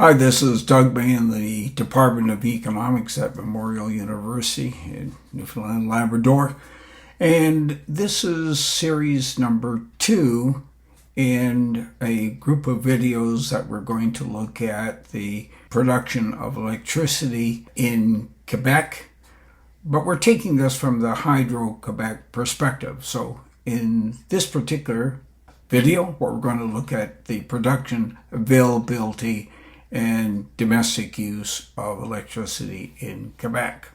Hi, this is Doug May in the Department of Economics at Memorial University in Newfoundland and Labrador. And this is series number 2 in a group of videos that we're going to look at the production of electricity in Quebec. But we're taking this from the Hydro-Quebec perspective. So in this particular video, we're going to look at the production, availability, and domestic use of electricity in Quebec.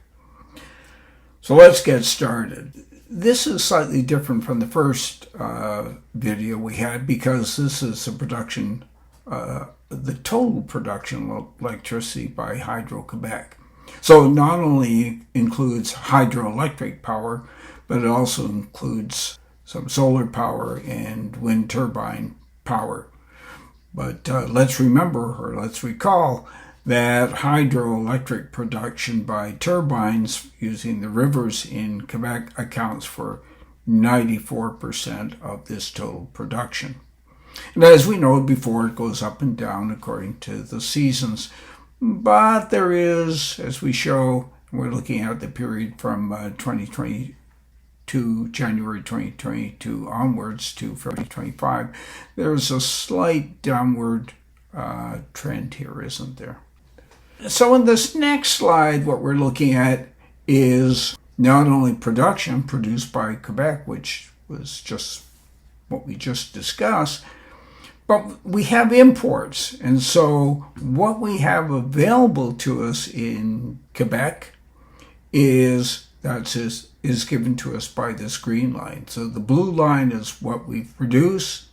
So let's get started. This is slightly different from the first video we had because this is the production, the total production of electricity by Hydro-Quebec. So it not only includes hydroelectric power, but it also includes some solar power and wind turbine power. But let's recall that hydroelectric production by turbines using the rivers in Quebec accounts for 94% of this total production. And as we know before, it goes up and down according to the seasons. But there is, as we show, we're looking at the period from 2022, January 2022 onwards to February 2025, there's a slight downward trend here, isn't there? So in this next slide, what we're looking at is not only production produced by Quebec, which was just what we just discussed, but we have imports. And so what we have available to us in Quebec is given to us by this green line. So the blue line is what we produce,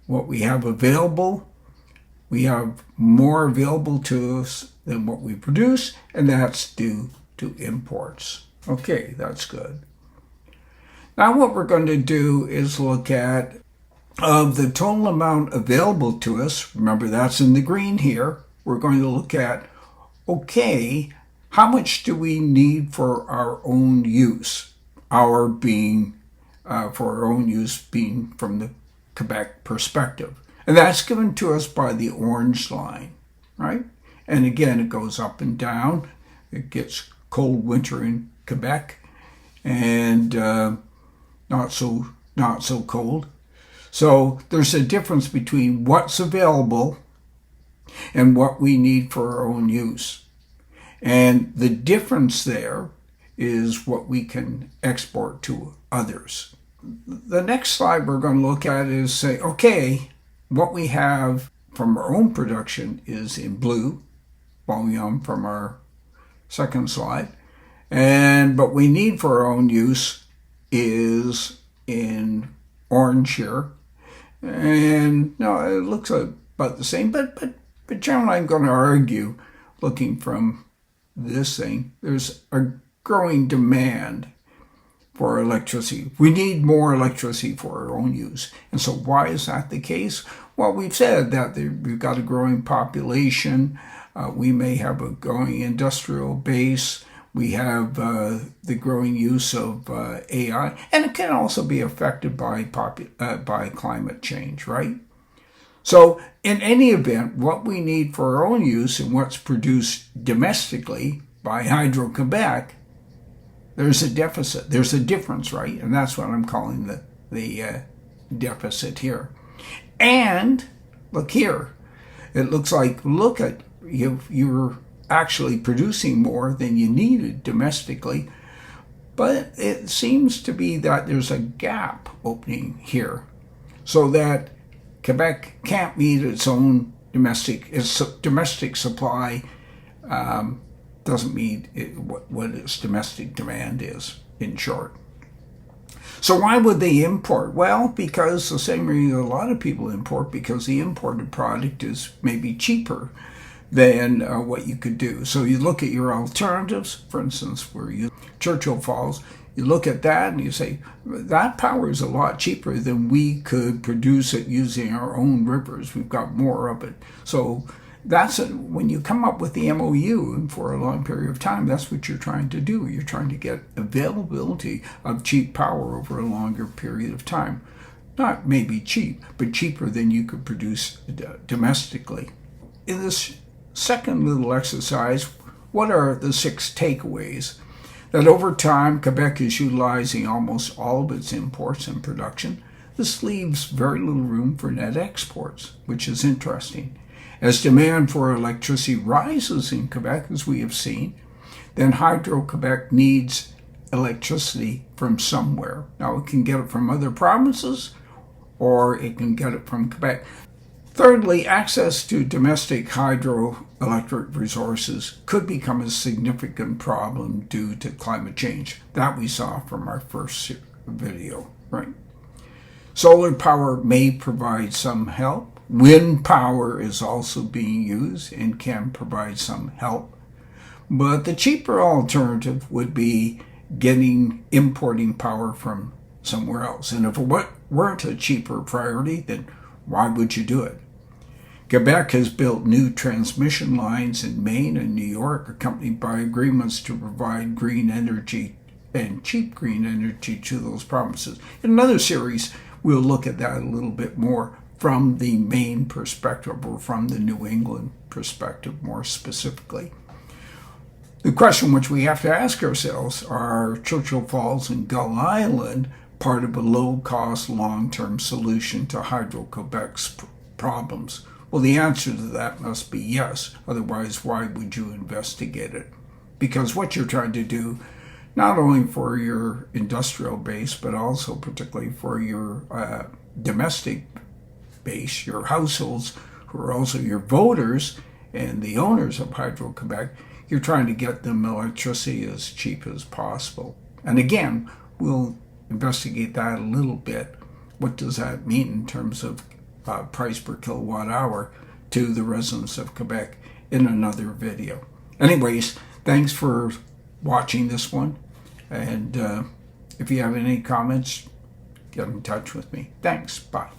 what we have available. We have more available to us than what we produce, and that's due to imports. Okay, that's good. Now what we're going to do is look at of the total amount available to us. Remember, that's in the green here. We're going to look at, okay, how much do we need for our own use? For our own use being from the Quebec perspective. And that's given to us by the orange line, right? And again, it goes up and down. It gets cold winter in Quebec and not so cold. So there's a difference between what's available and what we need for our own use. And the difference there is what we can export to others. The next slide we're going to look at is say, okay, what we have from our own production is in blue, volume from our second slide, and what we need for our own use is in orange here. And no, it looks about the same, but generally I'm going to argue, looking from this thing, there's a growing demand for electricity. We need more electricity for our own use. And so why is that the case? Well, we've said that we've got a growing population. We may have a growing industrial base. We have the growing use of AI, and it can also be affected by climate change, right? So in any event, what we need for our own use and what's produced domestically by Hydro-Quebec, there's a deficit. There's a difference, right? And that's what I'm calling the deficit here. And look here. It looks like, you're actually producing more than you needed domestically. But it seems to be that there's a gap opening here so that Quebec can't meet its own domestic supply, doesn't meet what its domestic demand is, in short. So why would they import? Well, because the same reason a lot of people import, because the imported product is maybe cheaper than what you could do. So you look at your alternatives, for instance, where you Churchill Falls, you look at that and you say, that power is a lot cheaper than we could produce it using our own rivers. We've got more of it. So when you come up with the MOU, and for a long period of time, that's what you're trying to do. You're trying to get availability of cheap power over a longer period of time. Not maybe cheap, but cheaper than you could produce domestically. in this second little exercise, what are the 6 takeaways? That over time, Quebec is utilizing almost all of its imports and production. This leaves very little room for net exports, which is interesting. As demand for electricity rises in Quebec, as we have seen, then Hydro-Quebec needs electricity from somewhere. Now, it can get it from other provinces, or it can get it from Quebec. Thirdly, access to domestic hydroelectric resources could become a significant problem due to climate change. That we saw from our first video, right? Solar power may provide some help. Wind power is also being used and can provide some help. But the cheaper alternative would be importing power from somewhere else. And if it weren't a cheaper priority, then why would you do it? Quebec has built new transmission lines in Maine and New York, accompanied by agreements to provide green energy and cheap green energy to those provinces. In another series, we'll look at that a little bit more from the Maine perspective, or from the New England perspective more specifically. The question which we have to ask ourselves, are Churchill Falls and Gull Island part of a low-cost, long-term solution to Hydro-Quebec's problems? Well, the answer to that must be yes. Otherwise, why would you investigate it? Because what you're trying to do, not only for your industrial base, but also particularly for your domestic base, your households, who are also your voters and the owners of Hydro-Quebec, you're trying to get them electricity as cheap as possible. And again, we'll investigate that a little bit. What does that mean in terms of price per kilowatt hour to the residents of Quebec in another video? Anyways, thanks for watching this one. And if you have any comments, get in touch with me. Thanks. Bye.